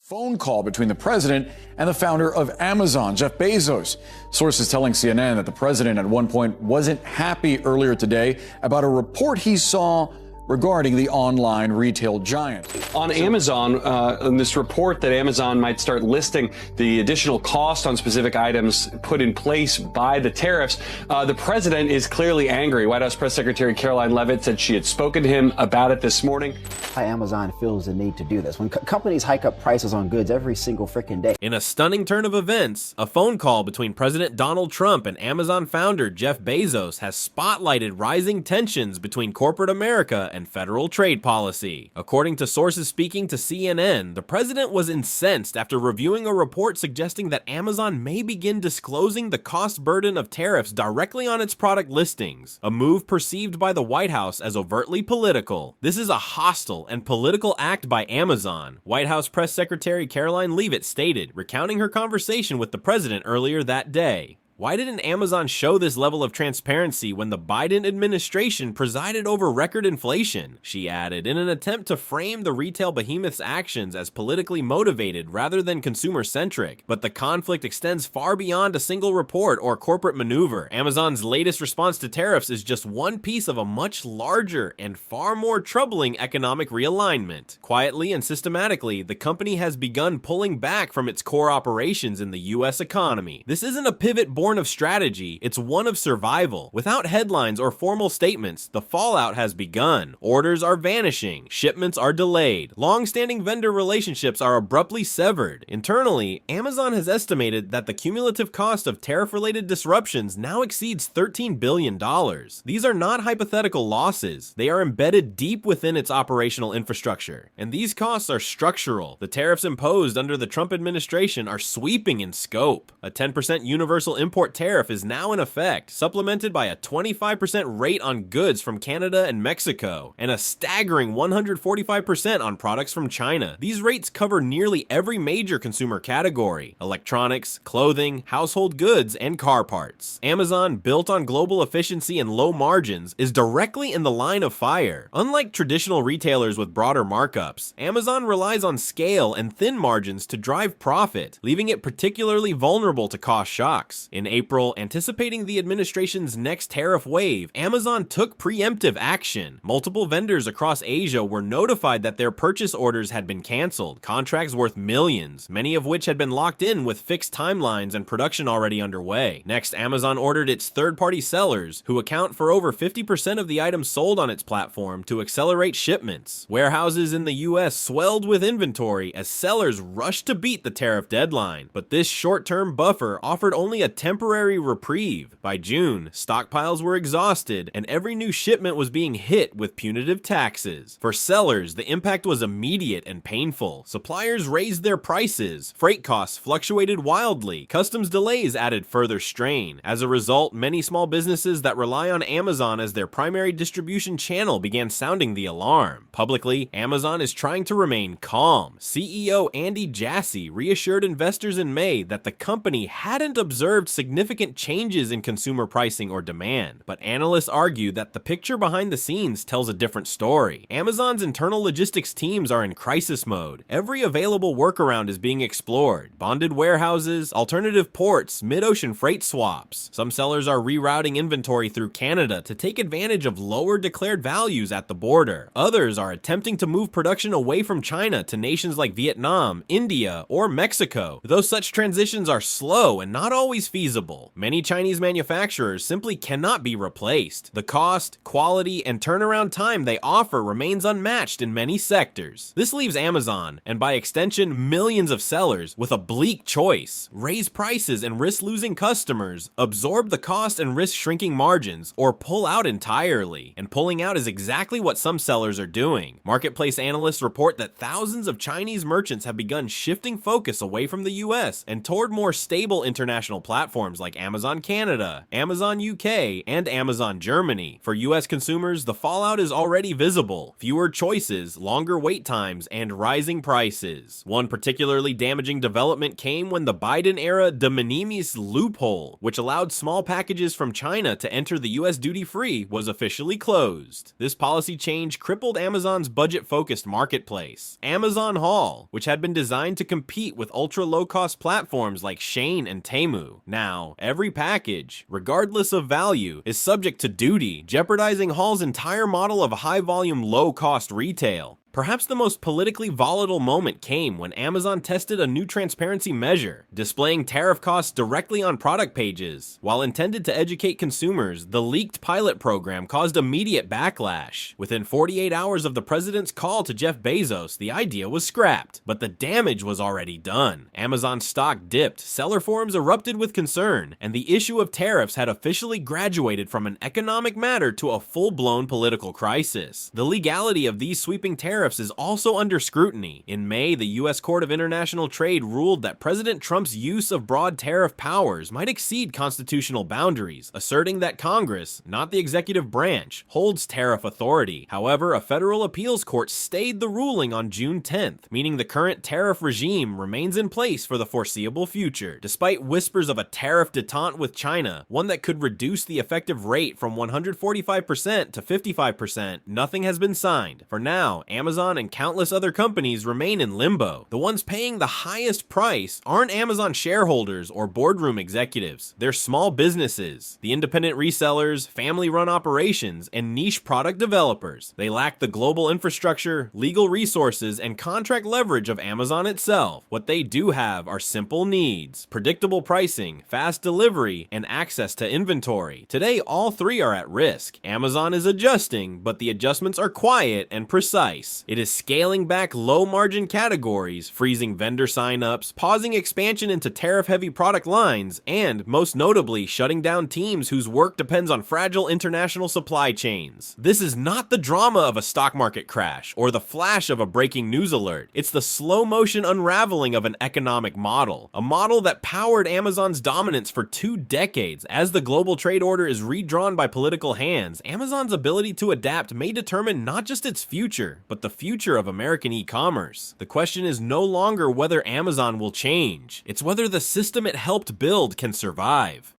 Phone call between the president and the founder of Amazon, Jeff Bezos. Sources telling CNN that the president at one point wasn't happy earlier today about a report he saw regarding the online retail giant. On Amazon, in this report that Amazon might start listing the additional cost on specific items put in place by the tariffs, the president is clearly angry. White House Press Secretary Caroline Leavitt said she had spoken to him about it this morning. Amazon feels the need to do this. When companies hike up prices on goods every single freaking day. In a stunning turn of events, a phone call between President Donald Trump and Amazon founder Jeff Bezos has spotlighted rising tensions between corporate America and federal trade policy. According to sources speaking to CNN, the president was incensed after reviewing a report suggesting that Amazon may begin disclosing the cost burden of tariffs directly on its product listings, a move perceived by the White House as overtly political. This is a hostile and political act by Amazon, White House Press Secretary Caroline Leavitt stated, recounting her conversation with the president earlier that day. Why didn't Amazon show this level of transparency when the Biden administration presided over record inflation? She added, in an attempt to frame the retail behemoth's actions as politically motivated rather than consumer-centric. But the conflict extends far beyond a single report or corporate maneuver. Amazon's latest response to tariffs is just one piece of a much larger and far more troubling economic realignment. Quietly and systematically, the company has begun pulling back from its core operations in the U.S. economy. This isn't a pivot born of strategy, it's one of survival. Without headlines or formal statements, the fallout has begun. Orders are vanishing, shipments are delayed, long-standing vendor relationships are abruptly severed. Internally, Amazon has estimated that the cumulative cost of tariff-related disruptions now exceeds $13 billion. These are not hypothetical losses. They are embedded deep within its operational infrastructure. And these costs are structural. The tariffs imposed under the Trump administration are sweeping in scope. A 10% universal import tariff is now in effect, supplemented by a 25% rate on goods from Canada and Mexico, and a staggering 145% on products from China. These rates cover nearly every major consumer category: electronics, clothing, household goods, and car parts. Amazon, built on global efficiency and low margins, is directly in the line of fire. Unlike traditional retailers with broader markups, Amazon relies on scale and thin margins to drive profit, leaving it particularly vulnerable to cost shocks. In April, anticipating the administration's next tariff wave, Amazon took preemptive action. Multiple vendors across Asia were notified that their purchase orders had been canceled, contracts worth millions, many of which had been locked in with fixed timelines and production already underway. Next, Amazon ordered its third-party sellers, who account for over 50% of the items sold on its platform, to accelerate shipments. Warehouses in the US swelled with inventory as sellers rushed to beat the tariff deadline, but this short-term buffer offered only a temporary reprieve. By June, stockpiles were exhausted and every new shipment was being hit with punitive taxes. For sellers, the impact was immediate and painful. Suppliers raised their prices, freight costs fluctuated wildly, customs delays added further strain. As a result, many small businesses that rely on Amazon as their primary distribution channel began sounding the alarm. Publicly, Amazon is trying to remain calm. CEO Andy Jassy reassured investors in May that the company hadn't observed significant changes in consumer pricing or demand, but analysts argue that the picture behind the scenes tells a different story. Amazon's internal logistics teams are in crisis mode. Every available workaround is being explored: bonded warehouses, alternative ports, mid-ocean freight swaps. Some sellers are rerouting inventory through Canada to take advantage of lower declared values at the border. Others are attempting to move production away from China to nations like Vietnam, India, or Mexico, though such transitions are slow and not always feasible. Many Chinese manufacturers simply cannot be replaced. The cost, quality, and turnaround time they offer remains unmatched in many sectors. This leaves Amazon, and by extension millions of sellers, with a bleak choice: raise prices and risk losing customers, absorb the cost and risk shrinking margins, or pull out entirely. And pulling out is exactly what some sellers are doing. Marketplace analysts report that thousands of Chinese merchants have begun shifting focus away from the US and toward more stable international platforms platforms like Amazon Canada, Amazon UK, and Amazon Germany. For US consumers, the fallout is already visible. Fewer choices, longer wait times, and rising prices. One particularly damaging development came when the Biden-era de minimis loophole, which allowed small packages from China to enter the US duty-free, was officially closed. This policy change crippled Amazon's budget-focused marketplace, Amazon Haul, which had been designed to compete with ultra-low-cost platforms like Shein and Temu. Now, every package, regardless of value, is subject to duty, jeopardizing Haul's entire model of high-volume, low-cost retail. Perhaps the most politically volatile moment came when Amazon tested a new transparency measure, displaying tariff costs directly on product pages. While intended to educate consumers, the leaked pilot program caused immediate backlash. Within 48 hours of the president's call to Jeff Bezos, the idea was scrapped, but the damage was already done. Amazon's stock dipped, seller forums erupted with concern, and the issue of tariffs had officially graduated from an economic matter to a full-blown political crisis. The legality of these sweeping tariffs is also under scrutiny. In May, the U.S. Court of International Trade ruled that President Trump's use of broad tariff powers might exceed constitutional boundaries, asserting that Congress, not the executive branch, holds tariff authority. However, a federal appeals court stayed the ruling on June 10th, meaning the current tariff regime remains in place for the foreseeable future. Despite whispers of a tariff detente with China, one that could reduce the effective rate from 145% to 55%, nothing has been signed. For now, Amazon and countless other companies remain in limbo. The ones paying the highest price aren't Amazon shareholders or boardroom executives. They're small businesses, the independent resellers, family-run operations, and niche product developers. They lack the global infrastructure, legal resources, and contract leverage of Amazon itself. What they do have are simple needs: predictable pricing, fast delivery, and access to inventory. Today, all three are at risk. Amazon is adjusting, but the adjustments are quiet and precise. It is scaling back low-margin categories, freezing vendor sign-ups, pausing expansion into tariff-heavy product lines, and, most notably, shutting down teams whose work depends on fragile international supply chains. This is not the drama of a stock market crash or the flash of a breaking news alert. It's the slow-motion unraveling of an economic model, a model that powered Amazon's dominance for 2 decades. As the global trade order is redrawn by political hands, Amazon's ability to adapt may determine not just its future, but the future of American e-commerce. The question is no longer whether Amazon will change. It's whether the system it helped build can survive.